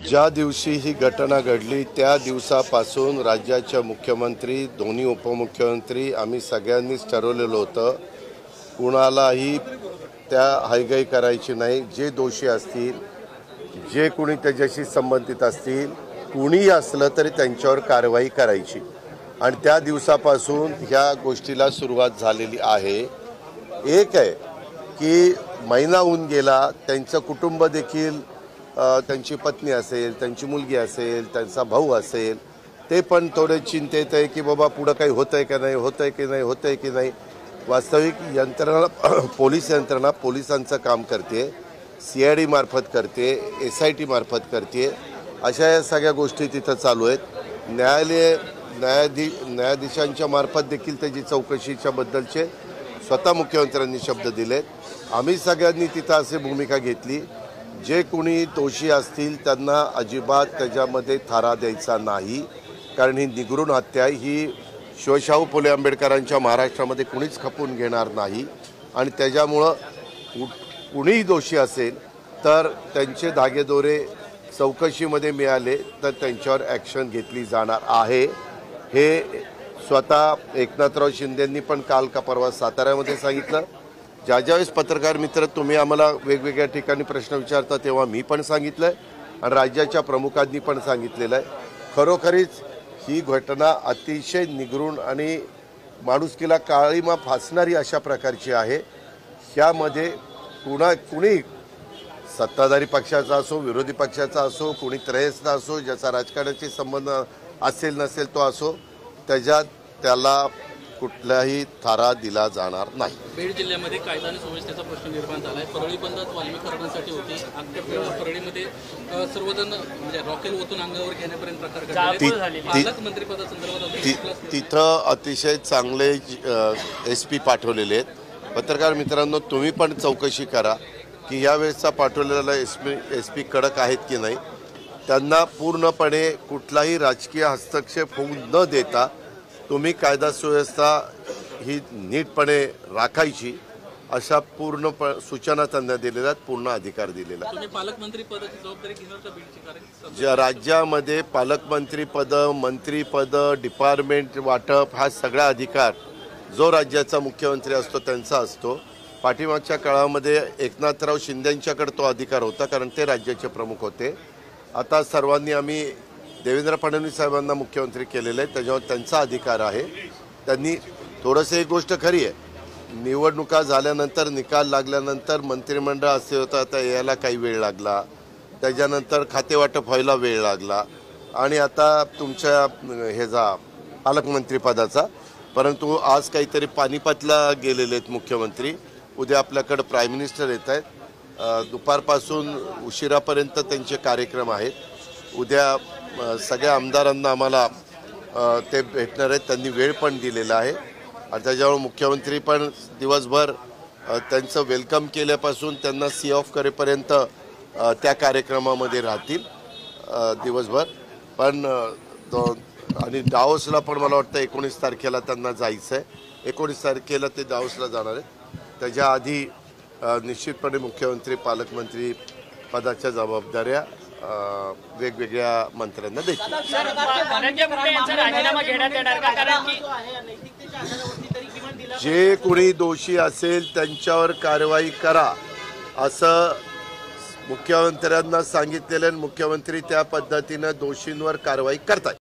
ज्या दिवशी ही घटना घडली त्या दिवसापासून राज्याचे मुख्यमंत्री, दोन्ही उपमुख्यमंत्री आम्ही सगळ्यांनीच ठरवलेलं होतं, कुणालाही त्या हायगाई करायची नाही। जे दोषी असतील, जे कोणी त्याच्याशी संबंधित असतील, कुणीही असलं तरी त्यांच्यावर कारवाई करायची। आणि त्या दिवसापासून ह्या गोष्टीला सुरुवात झालेली आहे। एक आहे की महिना होऊन गेला, त्यांचं कुटुंब देखील, त्यांची पत्नी असेल, त्यांची मुलगी असेल, त्यांचा भाऊ असेल, ते पण थोडे चिंतेत आहे की बाबा पुढे काही होतंय का नाही, होतंय की नाही, होतंय की नाही। वास्तविक यंत्रणा, पोलीस यंत्रणा पोलिसांचं काम करते, CID मार्फत करते, SIT मार्फत करते। अशा या सगळ्या गोष्टी तिथं चालू आहेत। न्यायाधीशांच्या मार्फत देखील त्याची चौकशीच्या बद्दलचे स्वतः मुख्यमंत्र्यांनी शब्द दिलेत। आम्ही सगळ्यांनी तिथं अशी भूमिका घेतली, जे कोणी दोषी असतील त्यांना अजिबात त्याच्यामध्ये थारा द्यायचा नाही, कारण ही निगृण हत्या ही शिवशाहू फुले आंबेडकरांच्या महाराष्ट्रामध्ये कुणीच खपून घेणार नाही। आणि त्याच्यामुळं कुणीही दोषी असेल तर त्यांचे धागेदोरे चौकशीमध्ये मिळाले तर त्यांच्यावर ॲक्शन घेतली जाणार आहे। हे स्वतः एकनाथराव शिंदेंनी पण काल का परवा साताऱ्यामध्ये सांगितलं। ज्यावेळेस पत्रकार मित्र तुम्ही आम्हाला वेगवेगळ्या ठिकाणी प्रश्न विचारता तेव्हा मी पण सांगितलं आहे आणि राज्याच्या प्रमुखांनी पण सांगितलेलं आहे। खरोखरीच ही घटना अतिशय निगृण आणि माणुसकीला काळीमा फासणारी अशा प्रकारची आहे। ह्यामध्ये कुणी सत्ताधारी पक्षाचा असो, विरोधी पक्षाचा असो, कुणी त्रयस्थ असो, ज्याचा राजकारणाशी संबंध असेल नसेल तो असो, त्याला कुठलाही थारा दिला जाणार नाही। बीड जिल्ह्यामध्ये कायदा आणि सुव्यवस्थेचा प्रश्न निर्माण झाला आहे। परळी बंद वाल्मीकरणासाठी होती, अख्ख्या परळीमध्ये सर्वजण म्हणजे रॉकेल ओतून अंगावर घेण्यापर्यंत प्रकार घडले। पालकमंत्रीपदासंदर्भात तिथं अतिशय चांगले SP पाठवलेले आहेत। पत्रकार मित्रांनो, तुम्ही पण चौकशी करा की यावेळेसचा पाठवलेला SP कडक आहेत की नाही। त्यांना पूर्णपणे कुठलाही राजकीय हस्तक्षेप होऊ न देता तुम्ही कायदा सुव्यवस्था ही नीटपणे राखायची अशा पूर्ण सूचना त्यांना दिलेल्या आहेत, पूर्ण अधिकार दिलेला आहे। तुम्ही पालकमंत्री पदाची जबाबदारी घेणार का बीडची? कारण ज्या राज्यामध्ये पालकमंत्री पद, मंत्रीपद, डिपार्टमेंट वाटप हा सगळा अधिकार जो राज्याचा मुख्यमंत्री असतो त्यांचा असतो। पाठीमागच्या काळामध्ये एकनाथराव शिंदेंच्याकडे तो अधिकार होता, कारण ते राज्याचे प्रमुख होते। आता सर्वांनी आम्ही देवेंद्र फडणवीस साहेबांना मुख्यमंत्री केलेलं आहे, त्याच्यावर त्यांचा अधिकार आहे। त्यांनी थोडंसं एक गोष्ट खरी आहे, निवडणुका झाल्यानंतर, निकाल लागल्यानंतर मंत्रिमंडळ असे होतं, आता यायला काही वेळ लागला, त्याच्यानंतर खातेवाटप व्हायला वेळ लागला आणि आता तुमच्या ह्याचा पालकमंत्रीपदाचा। परंतु आज काहीतरी पानिपतला गेलेले आहेत मुख्यमंत्री, उद्या आपल्याकडे प्राईम मिनिस्टर येत आहेत, दुपारपासून उशिरापर्यंत त्यांचे कार्यक्रम आहेत। उद्या सगळ्या आमदारांना आम्हाला ते भेटणार आहेत, त्यांनी वेळ पण दिलेला आहे आणि त्याच्यामुळे मुख्यमंत्री पण दिवसभर त्यांचं वेलकम केल्यापासून त्यांना सी ऑफ करेपर्यंत त्या कार्यक्रमामध्ये राहतील दिवसभर। पण आणि डावोसला पण मला वाटतं 19 तारखेला त्यांना जायचं आहे, 19 तारखेला ते डावोसला जाणार आहेत। त्याच्या आधी निश्चितपणे मुख्यमंत्री, पालकमंत्री पदाच्या जबाबदाऱ्या वेगवेगळ्या मंत्र्यांना देतील। जे कोणी दोषी असेल त्यांच्यावर कारवाई करा असं मुख्यमंत्र्यांना सांगितलेलं, मुख्यमंत्री त्या पद्धतीनं दोषींवर कारवाई करतात।